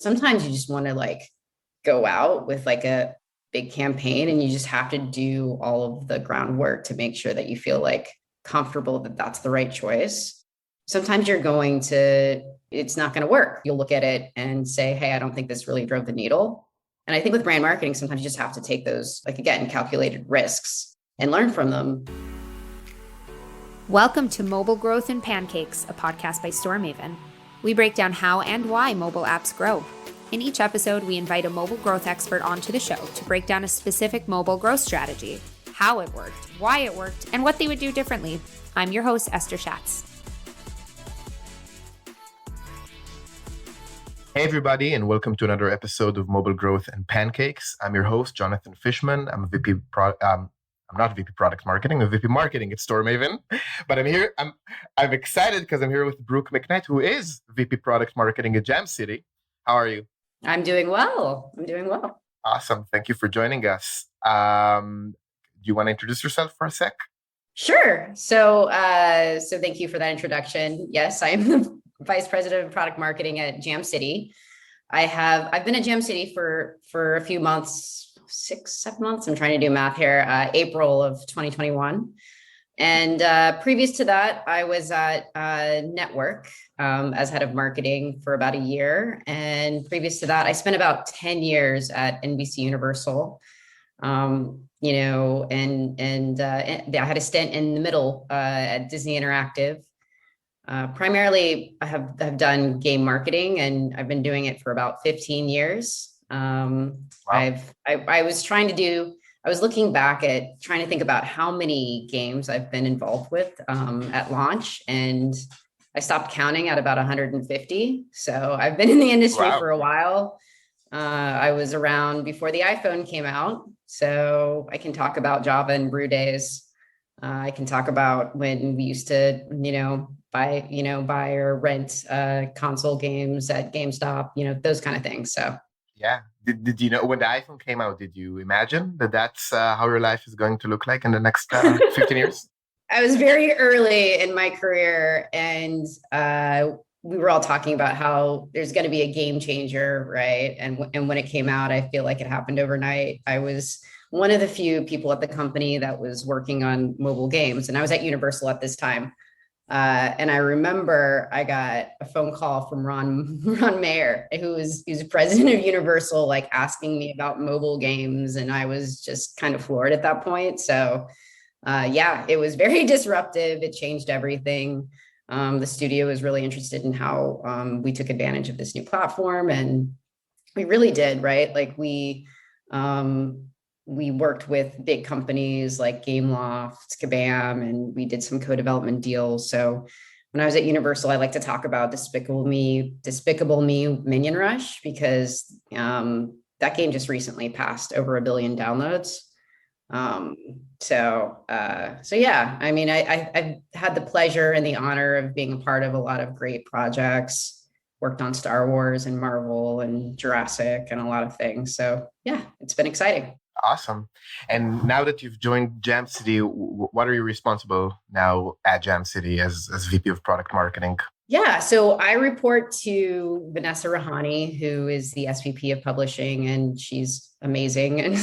Sometimes you just want to go out with a big campaign and you just have to do all of the groundwork to make sure that you feel comfortable that that's the right choice. Sometimes it's not going to work. You'll look at it and say, hey, I don't think this really drove the needle. And I think with brand marketing, sometimes you just have to take those, again, calculated risks and learn from them. Welcome to Mobile Growth and Pancakes, a podcast by Storemaven. We break down how and why mobile apps grow. In each episode, we invite a mobile growth expert onto the show to break down a specific mobile growth strategy, how it worked, why it worked, and what they would do differently. I'm your host, Esther Schatz. Hey everybody, and welcome to another episode of Mobile Growth and Pancakes. I'm your host, Jonathan Fishman. I'm a VP I'm not VP Product Marketing, I'm a VP Marketing at Storemaven. But I'm here, I'm excited because I'm here with Brooke McKnight, who is VP Product Marketing at Jam City. How are you? I'm doing well. Awesome. Thank you for joining us. Do you want to introduce yourself for a sec? Sure. So thank you for that introduction. Yes, I am the Vice President of Product Marketing at Jam City. I've been at Jam City for a few months, 6-7 months. I'm trying to do math here. April of 2021. And previous to that, I was at Network as head of marketing for about a year. And previous to that, I spent about 10 years at NBC Universal. And I had a stint in the middle at Disney Interactive. Primarily, I have done game marketing, and I've been doing it for about 15 years. Wow. I was looking back at trying to think about how many games I've been involved with at launch, and I stopped counting at about 150. So I've been in the industry for a while. I was around before the iPhone came out, so I can talk about Java and brew days. I can talk about when we used to, buy or rent console games at GameStop, those kind of things. So yeah. Did you know when the iPhone came out, did you imagine that that's how your life is going to look like in the next 15 years? I was very early in my career, and we were all talking about how there's going to be a game changer, right? And when it came out, I feel like it happened overnight. I was one of the few people at the company that was working on mobile games, and I was at Universal at this time. And I remember I got a phone call from Ron Mayer, who's president of Universal, asking me about mobile games. And I was just kind of floored at that point. So it was very disruptive. It changed everything. The studio was really interested in how we took advantage of this new platform. And we really did, right? We worked with big companies like Gameloft, Kabam, and we did some co-development deals. So when I was at Universal, I like to talk about Despicable Me Minion Rush, because that game just recently passed over 1 billion downloads. Yeah, I mean, I've had the pleasure and the honor of being a part of a lot of great projects, worked on Star Wars and Marvel and Jurassic and a lot of things. So yeah, it's been exciting. Awesome. And now that you've joined Jam City, what are you responsible now at Jam City as VP of Product Marketing? Yeah, so I report to Vanessa Rahani, who is the SVP of Publishing, and she's amazing and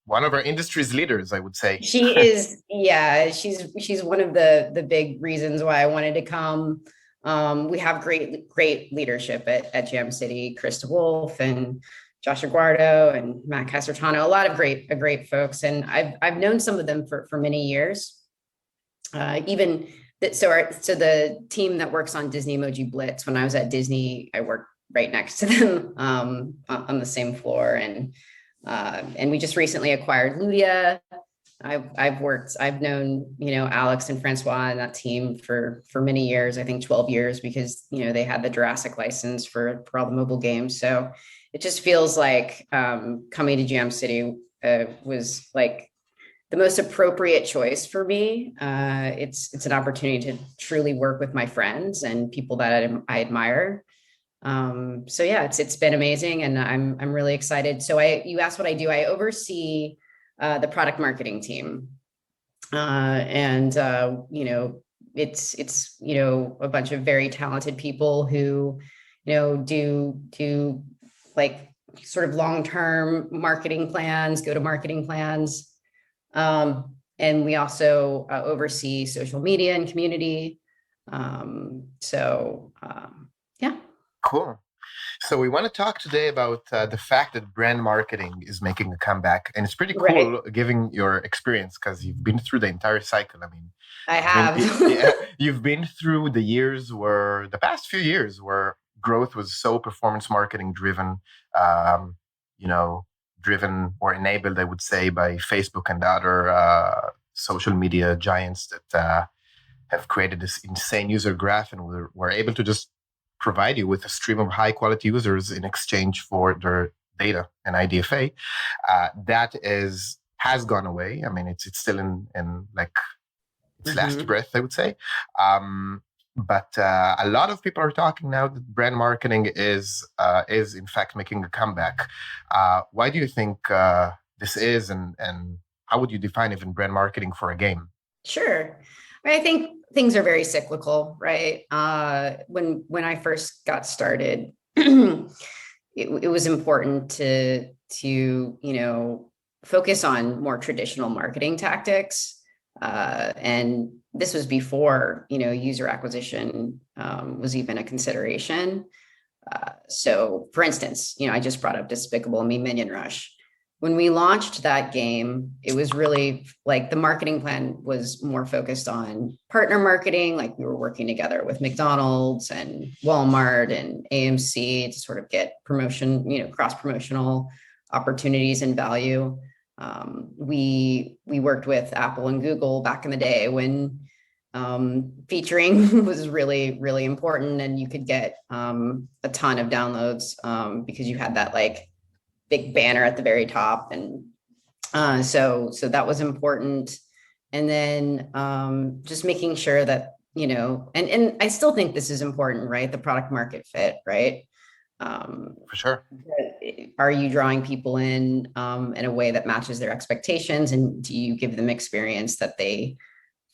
one of our industry's leaders, I would say. She is, yeah, she's one of the big reasons why I wanted to come. We have great leadership at Jam City, Krista Wolf and Josh Aguardo and Matt Casertano, a lot of great folks. And I've known some of them for many years. So the team that works on Disney Emoji Blitz, when I was at Disney, I worked right next to them on the same floor. And we just recently acquired Ludia. I've known, Alex and Francois and that team for many years, I think 12 years, because, they had the Jurassic license for all the mobile games. So it just feels like coming to Jam City was the most appropriate choice for me. It's an opportunity to truly work with my friends and people that I admire. It's been amazing, and I'm really excited. So you asked what I do. I oversee the product marketing team, it's a bunch of very talented people who do like sort of long-term marketing plans, go-to-marketing plans. And we also oversee social media and community. Yeah. Cool. So we want to talk today about the fact that brand marketing is making a comeback, and it's pretty cool, Right. given your experience, because you've been through the entire cycle. I mean, I have. you've been through the past few years where growth was so performance marketing driven, um, driven or enabled, I would say, by Facebook and other social media giants that have created this insane user graph, and we're able to just provide you with a stream of high quality users in exchange for their data and IDFA. Has gone away. I mean, it's still in like its last breath, I would say. But a lot of people are talking now that brand marketing is in fact making a comeback. Why do you think this is, and how would you define even brand marketing for a game? Sure. I think things are very cyclical, right? When I first got started, it was important to focus on more traditional marketing tactics. And this was before, user acquisition was even a consideration. So for instance, I just brought up Despicable Me Minion Rush. When we launched that game, it was really like the marketing plan was more focused on partner marketing. Like we were working together with McDonald's and Walmart and AMC to sort of get promotion, cross promotional opportunities and value. We worked with Apple and Google back in the day when featuring was really, really important, and you could get a ton of downloads because you had that like big banner at the very top. And so that was important. And then just making sure that, and I still think this is important, right? The product market fit, right? For sure. Are you drawing people in a way that matches their expectations? And do you give them experience that they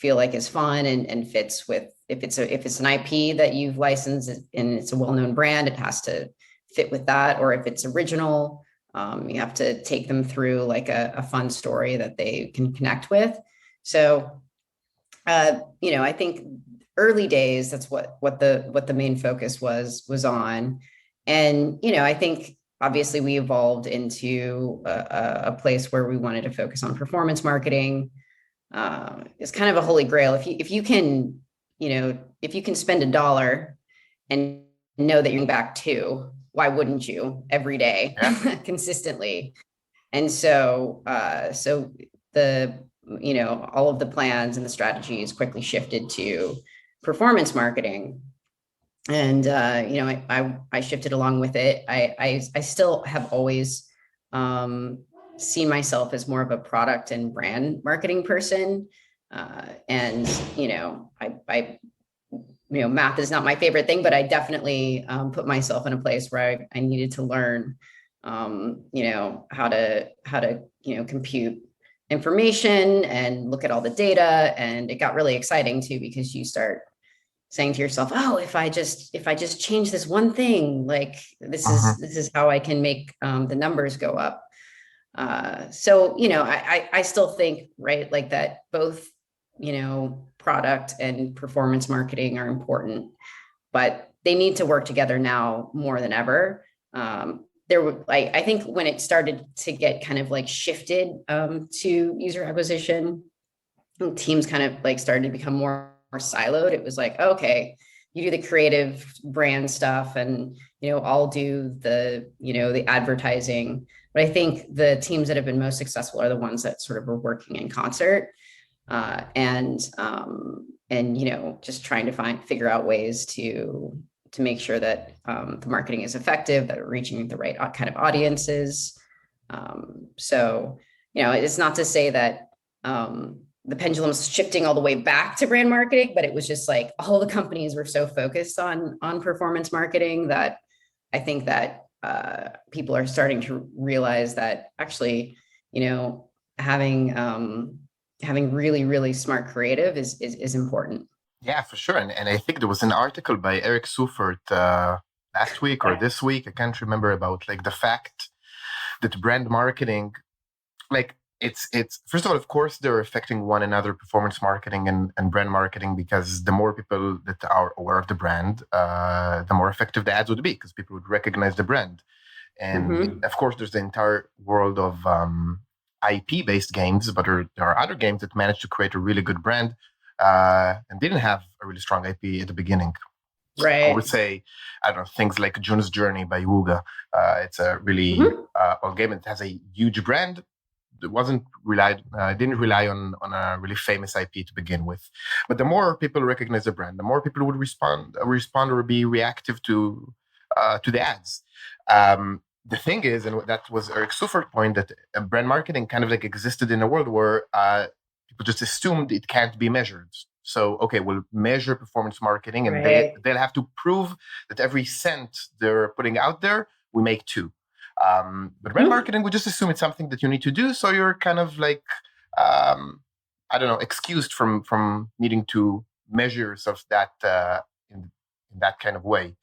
feel like is fun and fits with, if it's an IP that you've licensed and it's a well-known brand, it has to fit with that. Or if it's original, you have to take them through like a fun story that they can connect with. So, I think early days, that's what the main focus was on. And, I think obviously we evolved into a place where we wanted to focus on performance marketing. It's kind of a holy grail. If you can spend $1 and know that you're getting back $2, why wouldn't you every day consistently? And so all of the plans and the strategies quickly shifted to performance marketing. And, I shifted along with it. I still have always seen myself as more of a product and brand marketing person. And, math is not my favorite thing, but I definitely put myself in a place where I needed to learn, how to compute information and look at all the data. And it got really exciting too, because you start saying to yourself, oh, if I just change this one thing, like this is how I can make the numbers go up. So, I still think, right, like that both, product and performance marketing are important, but they need to work together now more than ever. I think when it started to get kind of like shifted to user acquisition, teams kind of like started to become more siloed. It was like, okay, you do the creative brand stuff and, I'll do the advertising. But I think the teams that have been most successful are the ones that sort of are working in concert. And just trying to figure out ways to make sure that the marketing is effective, that we're reaching the right kind of audiences. So, it's not to say that the pendulum's shifting all the way back to brand marketing, but it was just like all the companies were so focused on performance marketing that I think that people are starting to realize that actually, having really, really smart creative is important. Yeah, for sure. And I think there was an article by Eric Seufert last week or this week, I can't remember, about like the fact that brand marketing, like it's first of all, of course, they're affecting one another, performance marketing and brand marketing, because the more people that are aware of the brand, the more effective the ads would be, because people would recognize the brand. And of course, there's the entire world of IP-based games, but there are other games that managed to create a really good brand and didn't have a really strong IP at the beginning. Right. I would say, I don't know, things like June's Journey by Wooga. It's a really old game. It has a huge brand. It didn't rely on a really famous IP to begin with. But the more people recognize the brand, the more people would respond or be reactive to the ads. The thing is, and that was Eric Suffer's point, that brand marketing kind of like existed in a world where people just assumed it can't be measured. So, okay, we'll measure performance marketing, and they'll have to prove that every cent they're putting out there, we make two. But brand marketing, we just assume it's something that you need to do. So you're kind of like, I don't know, excused from needing to measure yourself in that kind of way.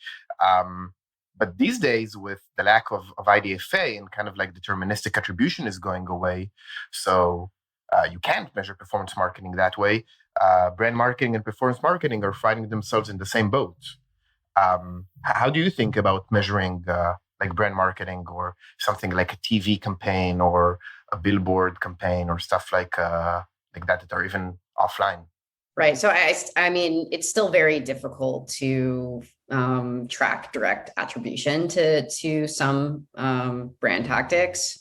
But these days, with the lack of IDFA and kind of like deterministic attribution is going away, so you can't measure performance marketing that way. Brand marketing and performance marketing are finding themselves in the same boat. How do you think about measuring like brand marketing or something like a TV campaign or a billboard campaign or stuff like that are even offline? Right. So I mean, it's still very difficult to track direct attribution to some brand tactics.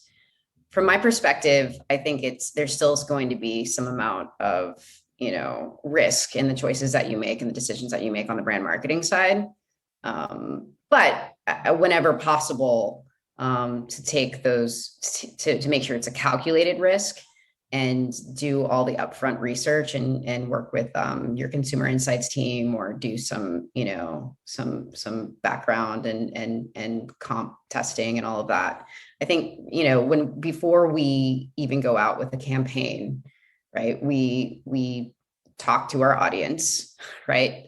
From my perspective, I think there's still going to be some amount of, risk in the choices that you make and the decisions that you make on the brand marketing side. But whenever possible, to take those to make sure it's a calculated risk, and do all the upfront research and work with your consumer insights team, or do some background and comp testing and all of that. I think, before we even go out with a campaign, right, we talk to our audience, right?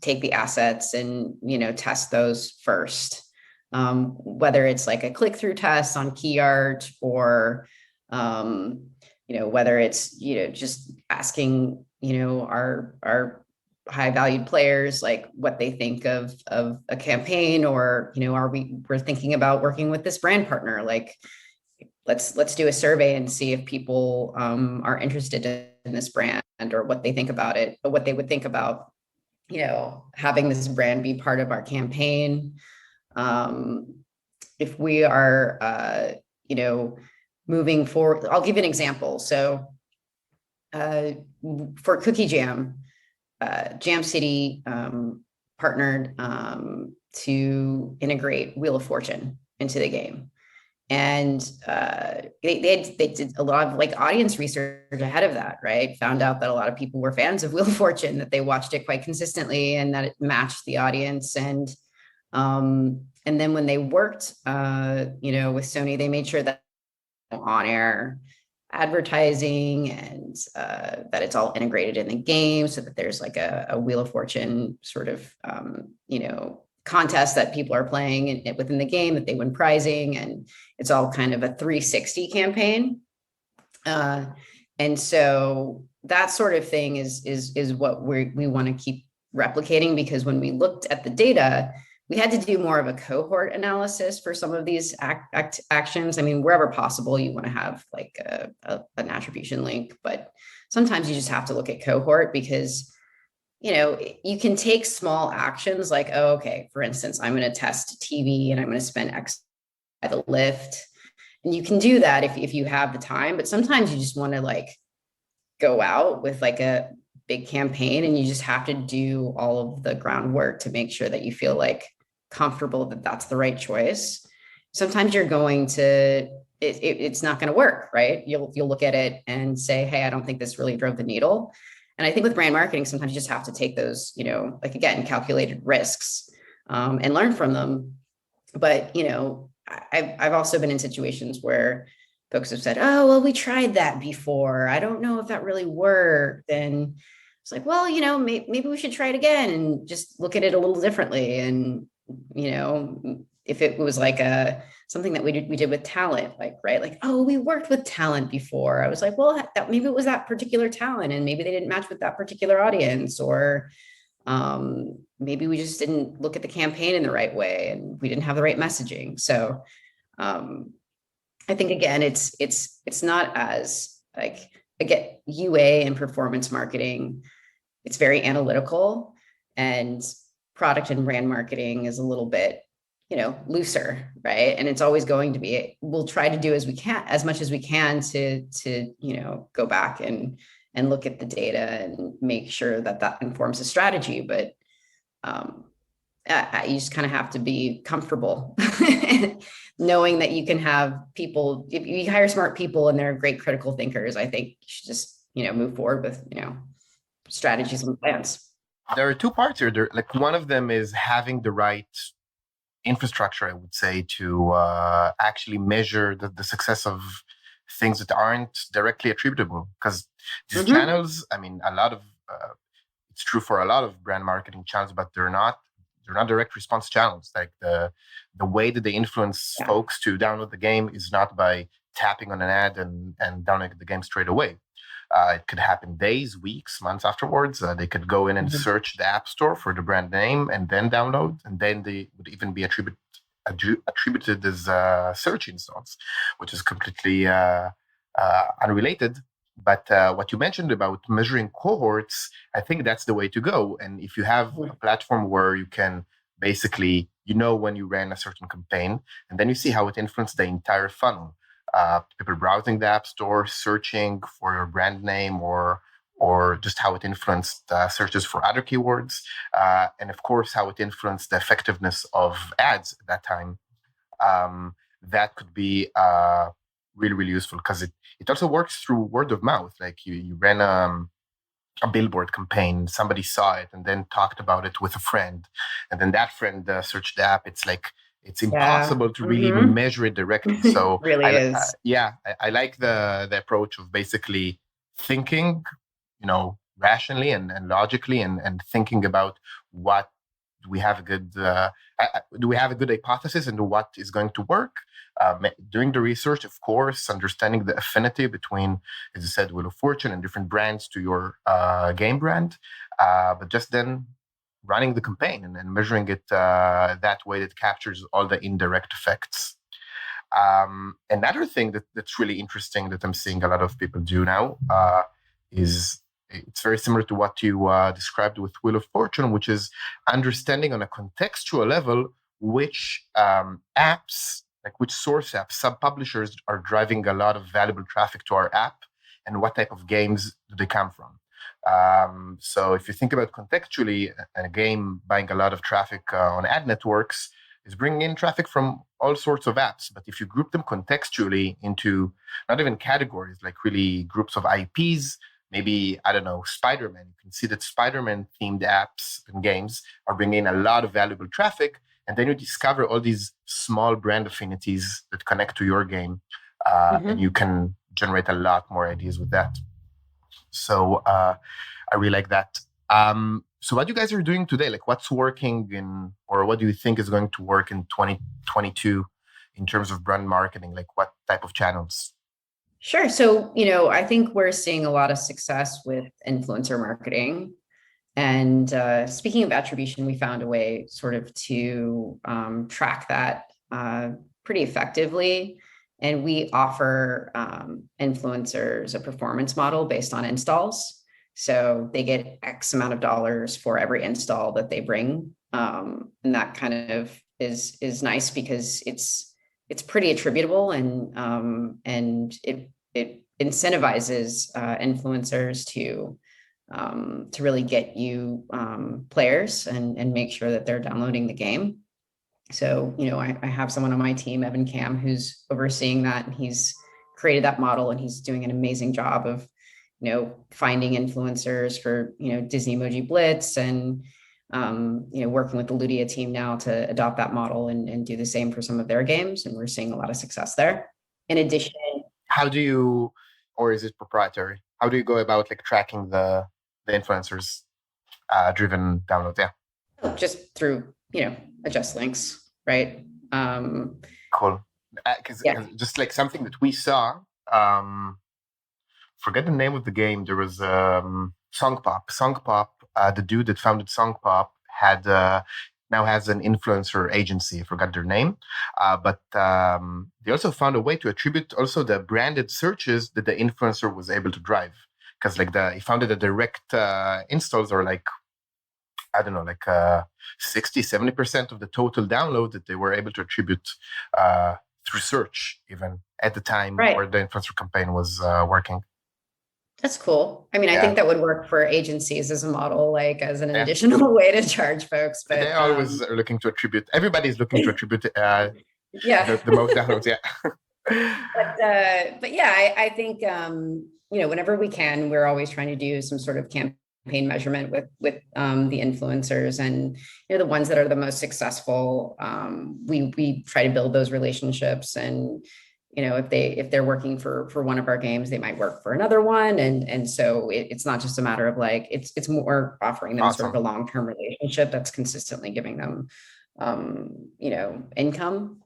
Take the assets and, test those first. Whether it's like a click-through test on key art, or whether it's, just asking, our high valued players, like what they think of a campaign, or, we're thinking about working with this brand partner, like let's do a survey and see if people are interested in this brand, or what they think about it, or what they would think about, having this brand be part of our campaign. If we are, moving forward, I'll give you an example. So for Cookie Jam, Jam City partnered to integrate Wheel of Fortune into the game. And they did a lot of like audience research ahead of that, right? Found out that a lot of people were fans of Wheel of Fortune, that they watched it quite consistently, and that it matched the audience. And then when they worked, with Sony, they made sure that on-air advertising and that it's all integrated in the game, so that there's like a Wheel of Fortune sort of contest that people are playing within the game, that they win prizing, and it's all kind of a 360 campaign. And so that sort of thing is what we want to keep replicating, because when we looked at the data, we had to do more of a cohort analysis for some of these actions. I mean, wherever possible, you want to have like an attribution link, but sometimes you just have to look at cohort, because you can take small actions like, oh, okay, for instance, I'm going to test TV and I'm going to spend X by the lift. And you can do that if you have the time, but sometimes you just want to like go out with like a big campaign, and you just have to do all of the groundwork to make sure that you feel like comfortable that that's the right choice. Sometimes you're going to, it's not going to work, right? You'll look at it and say, hey, I don't think this really drove the needle. And I think with brand marketing, sometimes you just have to take those, like, again, calculated risks and learn from them. But, I've also been in situations where folks have said, oh, well, we tried that before, I don't know if that really worked. And it's like, well, maybe we should try it again and just look at it a little differently. And, if it was like something that we did with talent, like, right, like, oh, we worked with talent before. I was like, well, maybe it was that particular talent, and maybe they didn't match with that particular audience, or maybe we just didn't look at the campaign in the right way, and we didn't have the right messaging. So I think, again, it's not as like, again, UA and performance marketing, it's very analytical, and product and brand marketing is a little bit, looser, right? And it's always going to be, we'll try to do as much as we can to go back and look at the data and make sure that informs the strategy. But you just kind of have to be comfortable knowing that you can have people, if you hire smart people and they're great critical thinkers, I think you should just, move forward with, strategies and plans. There are two parts here. Like, one of them is having the right infrastructure, I would say, to actually measure the success of things that aren't directly attributable. Because these channels, I mean, it's true for a lot of brand marketing channels, but they're not direct response channels. Like, the way that they influence folks to download the game is not by tapping on an ad and downloading the game straight away. It could happen days, weeks, months afterwards. They could go in and search the App Store for the brand name and then download, and then they would even be attributed as search installs, which is completely unrelated. But what you mentioned about measuring cohorts, I think that's the way to go. And if you have a platform where you can basically, when you ran a certain campaign, and then you see how it influenced the entire funnel. People browsing the App Store, searching for your brand name, or just how it influenced searches for other keywords, and of course how it influenced the effectiveness of ads at that time. That could be really, really useful, because it also works through word of mouth. Like, you ran a billboard campaign, somebody saw it and then talked about it with a friend, and then that friend searched the app. It's like, it's impossible to really measure it directly. So really is. I like the approach of basically thinking, rationally and logically, and thinking about what do we have a good hypothesis and what is going to work. Doing the research, of course, understanding the affinity between, as you said, Wheel of Fortune and different brands to your game brand, but just then running the campaign and measuring it that way that captures all the indirect effects. Another thing that's really interesting that I'm seeing a lot of people do now is, it's very similar to what you described with Wheel of Fortune, which is understanding on a contextual level which apps, like which source apps, sub-publishers are driving a lot of valuable traffic to our app, and what type of games do they come from. So if you think about contextually, a game buying a lot of traffic on ad networks is bringing in traffic from all sorts of apps. But if you group them contextually into not even categories, like really groups of IPs, maybe, I don't know, Spider-Man, you can see that Spider-Man themed apps and games are bringing in a lot of valuable traffic. And then you discover all these small brand affinities that connect to your game. And you can generate a lot more ideas with that. So I really like that. So what you guys are doing today, like what's working or what do you think is going to work in 2022 in terms of brand marketing? Like what type of channels? Sure. So, I think we're seeing a lot of success with influencer marketing. And speaking of attribution, we found a way sort of to track that pretty effectively. And we offer influencers a performance model based on installs. So they get X amount of dollars for every install that they bring. And that kind of is nice because it's pretty attributable, and it incentivizes influencers to really get you players and make sure that they're downloading the game. So, I have someone on my team, Evan Cam, who's overseeing that, and he's created that model, and he's doing an amazing job of, finding influencers for, Disney Emoji Blitz, and, working with the Ludia team now to adopt that model and do the same for some of their games. And we're seeing a lot of success there. In addition, how do you, or is it proprietary? How do you go about like tracking the influencers driven downloads? Yeah. Just through adjust links, right? Cool. Because Yeah. just like something that we saw, forget the name of the game. There was Song Pop. Song Pop, the dude that founded Song Pop had now has an influencer agency. I forgot their name, but they also found a way to attribute also the branded searches that the influencer was able to drive. Because like he found that the direct installs are like, I don't know, like 60-70% of the total download that they were able to attribute through search, even at the time Right. where the influencer campaign was working. That's cool. I mean, I Yeah. think that would work for agencies as a model, like as an Yeah. additional way to charge folks. But They always are looking to attribute. Everybody's looking to attribute yeah, the most downloads. Yeah. but yeah, I think whenever we can, we're always trying to do some sort of campaign measurement with the influencers, and the ones that are the most successful. We try to build those relationships, and if they're working for one of our games, they might work for another one, and so it's not just a matter of like it's more offering them sort of a long-term relationship that's consistently giving them income.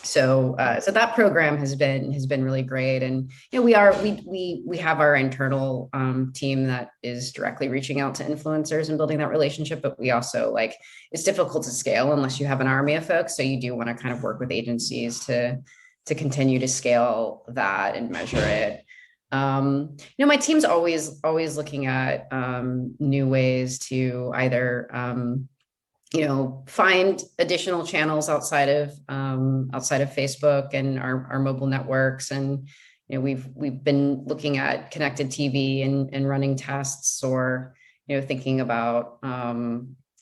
So that program has been really great, and we have our internal team that is directly reaching out to influencers and building that relationship, but we also it's difficult to scale unless you have an army of folks, so you do want to kind of work with agencies to continue to scale that and measure it. My team's always looking at new ways to either find additional channels outside of Facebook and our mobile networks. And, we've been looking at connected TV and running tests, or, thinking about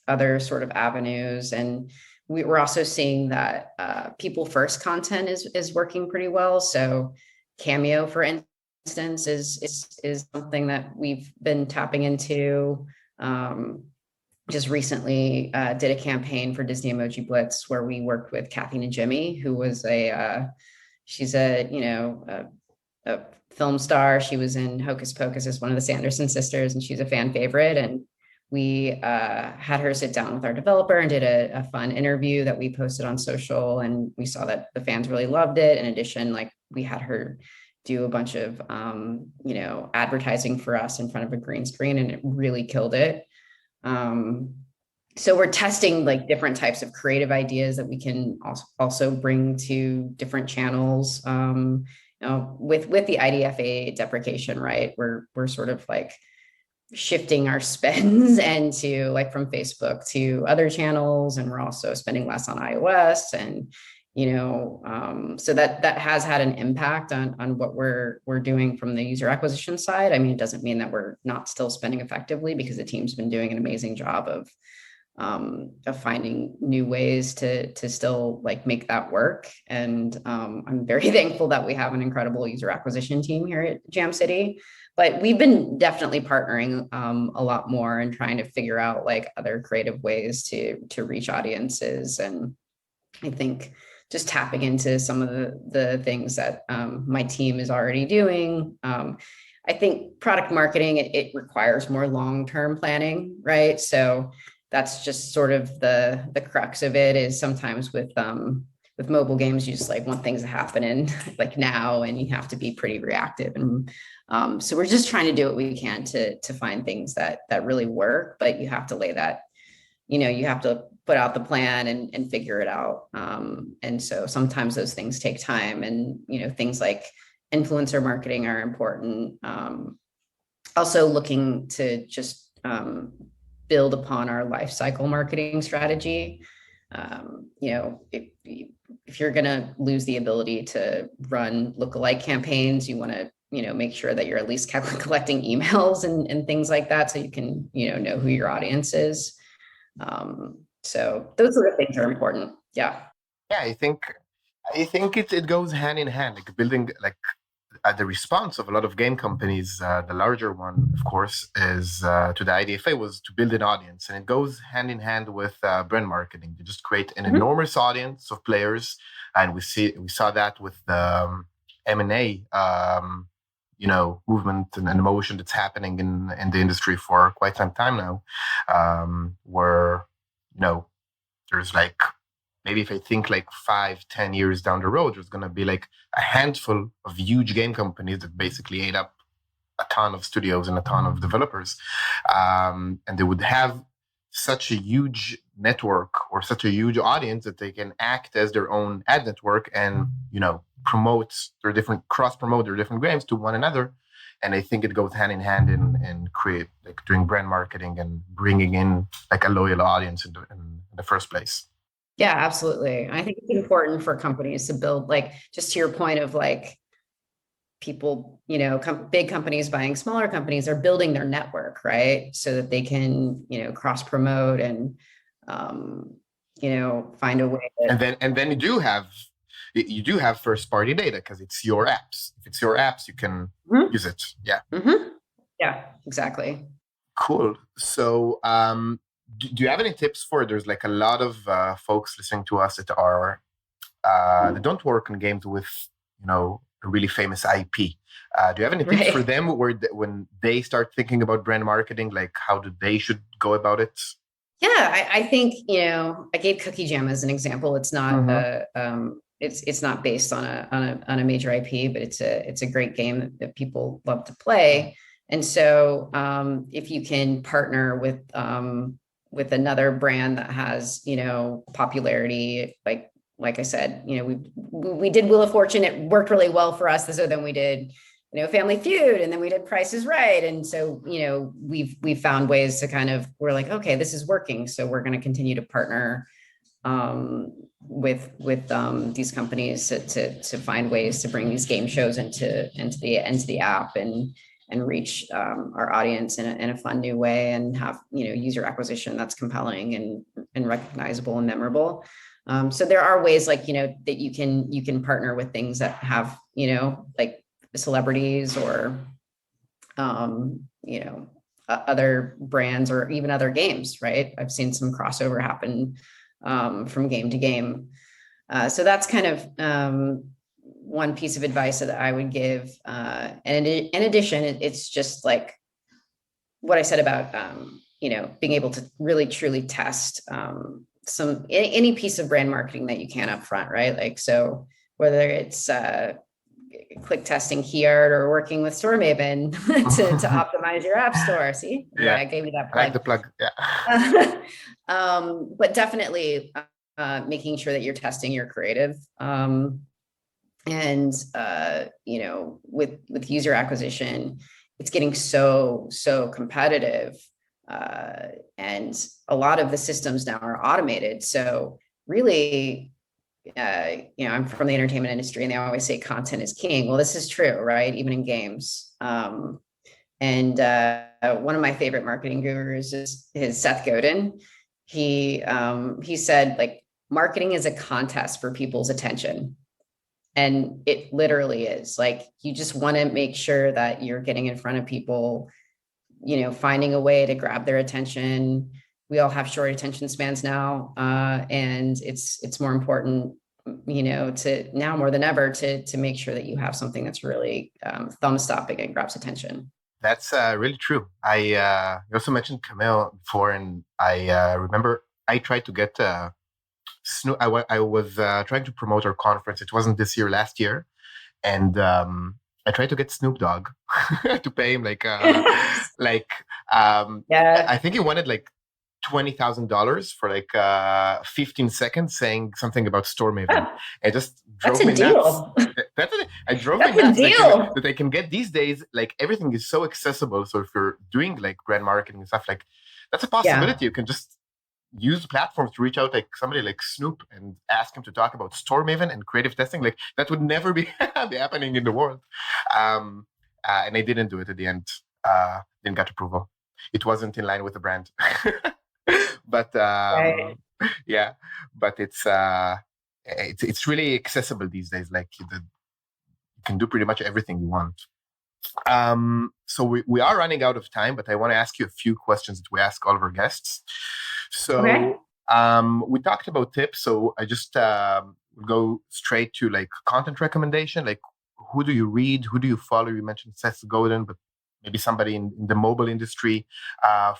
other sort of avenues. And we're also seeing that people first content is working pretty well. So Cameo, for instance, is something that we've been tapping into. Just recently did a campaign for Disney Emoji Blitz where we worked with Kathy Najimy, who was she's a film star. She was in Hocus Pocus as one of the Sanderson sisters, and she's a fan favorite. And we had her sit down with our developer and did a fun interview that we posted on social, and we saw that the fans really loved it. In addition, we had her do a bunch of advertising for us in front of a green screen, and it really killed it. So we're testing different types of creative ideas that we can also bring to different channels. With the IDFA deprecation, right? We're sort of shifting our spends and to from Facebook to other channels, and we're also spending less on iOS, and so that has had an impact on what we're doing from the user acquisition side. I mean, it doesn't mean that we're not still spending effectively, because the team's been doing an amazing job of finding new ways to still make that work. And I'm very thankful that we have an incredible user acquisition team here at Jam City. But we've been definitely partnering a lot more and trying to figure out other creative ways to reach audiences. And I think just tapping into some of the things that my team is already doing. I think product marketing, it requires more long-term planning, right? So that's just sort of the crux of it, is sometimes with mobile games, you just want things to happen in now, and you have to be pretty reactive. And so we're just trying to do what we can to find things that really work, but you have to lay that, you have to put out the plan and figure it out. And so sometimes those things take time, and, things like influencer marketing are important. Also looking to just build upon our life cycle marketing strategy. If you're going to lose the ability to run lookalike campaigns, you want to, make sure that you're at least collecting emails and things like that, so you can, know who your audience is. So those sort of things are important. Yeah. Yeah, I think it goes hand in hand, building the response of a lot of game companies. The larger one, of course, is to the IDFA, was to build an audience, and it goes hand in hand with brand marketing. You just create an enormous audience of players, and we saw that with the M&A movement and motion that's happening in the industry for quite some time now, where there's like, maybe if I think like 5-10 years down the road, there's going to be like a handful of huge game companies that basically ate up a ton of studios and a ton of developers. And they would have such a huge network or such a huge audience that they can act as their own ad network and, cross-promote their different games to one another. And I think it goes hand in hand in create, like doing brand marketing and bringing in like a loyal audience in the first place. Yeah, absolutely. I think it's important for companies to build, like, just to your point of like people, big companies buying smaller companies are building their network, right? So that they can, cross promote and, find a way. And then you do have first party data because it's your apps. If it's your apps, you can use it. Yeah. Mm-hmm. Yeah, exactly. Cool. So, do you have any tips for? There's like a lot of folks listening to us that are that don't work on games with a really famous IP. Do you have any tips for them when they start thinking about brand marketing, like how they should go about it? Yeah, I think I gave Cookie Jam as an example. It's not it's not based on a major IP, but it's a great game that people love to play. And so if you can partner with another brand that has popularity, like I said, we did Wheel of Fortune. It worked really well for us. So then we did Family Feud, and then we did Price is Right. And so we've found ways to we're like, okay, this is working, so we're going to continue to partner with these companies to find ways to bring these game shows into the app and reach our audience in a fun new way, and have user acquisition that's compelling and recognizable and memorable. So there are ways that you can partner with things that have like celebrities or other brands or even other games, right? I've seen some crossover happen from game to game. So that's kind of one piece of advice that I would give. And in addition, it's just like what I said about, being able to really truly test any piece of brand marketing that you can up front, right? Like, so whether it's click testing Keyart or working with Storemaven to optimize your app store. See, yeah, I gave you that plug. I like the plug. Yeah. But definitely making sure that you're testing your creative. And with user acquisition, it's getting so competitive, and a lot of the systems now are automated. So really, I'm from the entertainment industry, and they always say content is king. Well, this is true, right? Even in games. And one of my favorite marketing gurus is Seth Godin. He said, like, marketing is a contest for people's attention. And it literally is. Like, you just want to make sure that you're getting in front of people, finding a way to grab their attention. We all have short attention spans now. And it's more important, to now more than ever to make sure that you have something that's really thumb stopping and grabs attention. That's really true. You also mentioned Camille before, and I remember I tried to get Snoop. I was trying to promote our conference. It wasn't this year, last year, and I tried to get Snoop Dogg to pay him I think he wanted like $20,000 for like 15 seconds saying something about Storemaven. It just drove me nuts. I drove me nuts that I can get these days. Like, everything is so accessible. So if you're doing like brand marketing and stuff, like, that's a possibility. Yeah. You can just use platforms to reach out like somebody like Snoop and ask him to talk about Storemaven and creative testing. Like, that would never be happening in the world. And I didn't do it at the end. Didn't get approval. It wasn't in line with the brand. But yeah, but it's really accessible these days. Like, you can do pretty much everything you want. So we are running out of time, but I want to ask you a few questions that we ask all of our guests. So we talked about tips. So I just will go straight to like content recommendation. Like, who do you read? Who do you follow? You mentioned Seth Godin, but maybe somebody in the mobile industry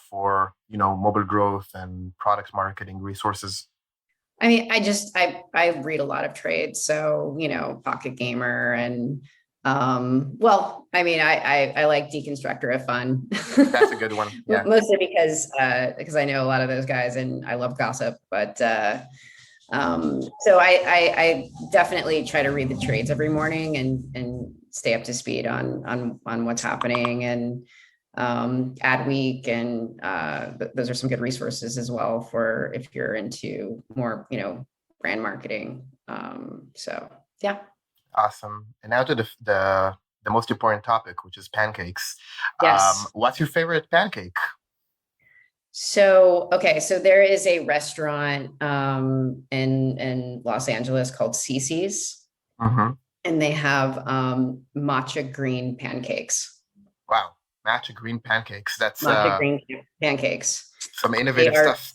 for mobile growth and product marketing resources. I mean, I read a lot of trades, so Pocket Gamer and I mean, I like Deconstructor of Fun. That's a good one. Yeah. Mostly because I know a lot of those guys and I love gossip, but so I definitely try to read the trades every morning and stay up to speed on what's happening and ad week and those are some good resources as well for if you're into more brand marketing. So yeah. Awesome. And now to the most important topic, which is pancakes. Yes. What's your favorite pancake? So there is a restaurant in Los Angeles called Cece's, and they have matcha green pancakes. Wow, matcha green pancakes. That's matcha green pancakes. Some innovative stuff.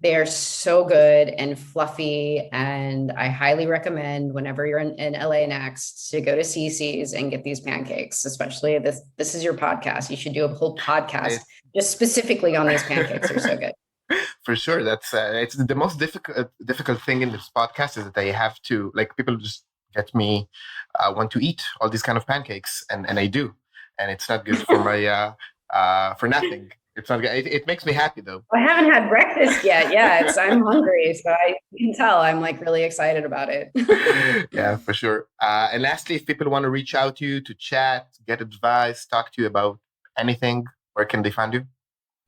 They are so good and fluffy, and I highly recommend whenever you're in LA next to go to Cece's and get these pancakes. Especially this is your podcast. You should do a whole podcast just specifically on these pancakes. They're so good. For sure, that's it's the most difficult thing in this podcast is that I have to people just get me want to eat all these kind of pancakes, and I do, and it's not good for my for nothing. It's not good. It makes me happy though. I haven't had breakfast yet. Yeah, I'm hungry, so you can tell I'm really excited about it. Yeah, for sure. And lastly, if people want to reach out to you to chat, get advice, talk to you about anything, where can they find you?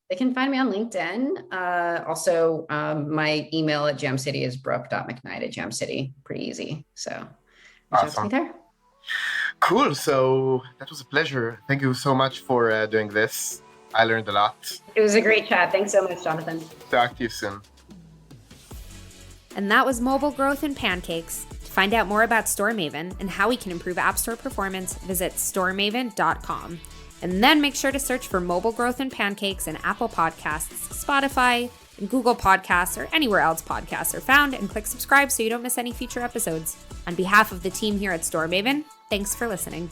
They can find me on LinkedIn. Also, my email at Jam City is brooke.mcknight@jamcity. Pretty easy. So reach out to me there. Cool. So that was a pleasure. Thank you so much for doing this. I learned a lot. It was a great chat. Thanks so much, Jonathan. Talk to you soon. And that was Mobile Growth and Pancakes. To find out more about Storemaven and how we can improve App Store performance, visit storemaven.com. And then make sure to search for Mobile Growth and Pancakes in Apple Podcasts, Spotify, and Google Podcasts, or anywhere else podcasts are found, and click subscribe so you don't miss any future episodes. On behalf of the team here at Storemaven, thanks for listening.